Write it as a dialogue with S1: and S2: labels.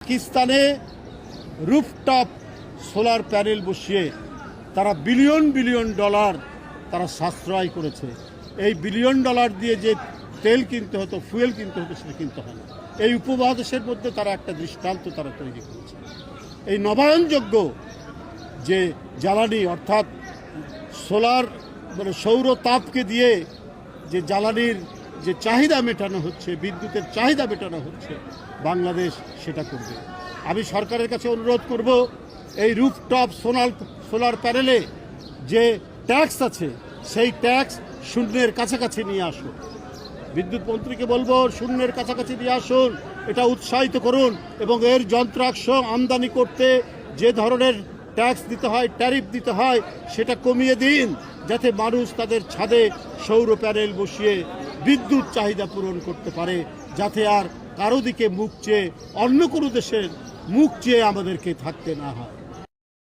S1: পাকিস্তানে rooftop solar panel বসিয়ে তারা বিলিয়ন বিলিয়ন ডলার তারা সাশ্রয় করেছে। এই বিলিয়ন ডলার দিয়ে যে তেল কিনতে হতো, ফুয়েল কিনতে হতো, সেটা কিনতে হয় না। এই উপমহাদেশের মধ্যে তারা একটা দৃষ্টান্ত তারা তৈরি করেছে। এই নবায়নযোগ্য যে জ্বালানি অর্থাৎ সোলার মানে সৌর তাপকে দিয়ে যে জ্বালানির যে চাহিদা মেটানো হচ্ছে, বিদ্যুতের চাহিদা মেটানো হচ্ছে, বাংলাদেশ সেটা করবে। আমি সরকারের কাছে অনুরোধ করব, এই রুফটপ সোলার প্যানেলে যে ট্যাক্স আছে সেই ট্যাক্স শূন্যের কাছাকাছি নিয়ে আসুন। বিদ্যুৎ মন্ত্রীকে বলবো শূন্যের কাছাকাছি নিয়ে আসুন, এটা উৎসাহিত করুন এবং এর যন্ত্রাংশ আমদানি করতে যে ধরনের ট্যাক্স দিতে হয়, ট্যারিফ দিতে হয়, সেটা কমিয়ে দিন, যাতে মানুষ তাদের ছাদে সৌর প্যানেল বসিয়ে বিদ্যুৎ চাহিদা পূরণ করতে পারে, যাতে আর কারো দিকে মুখ চেয়ে, অন্য কোনো দেশের মুখ চেয়ে আমাদেরকে থাকতে না হয়।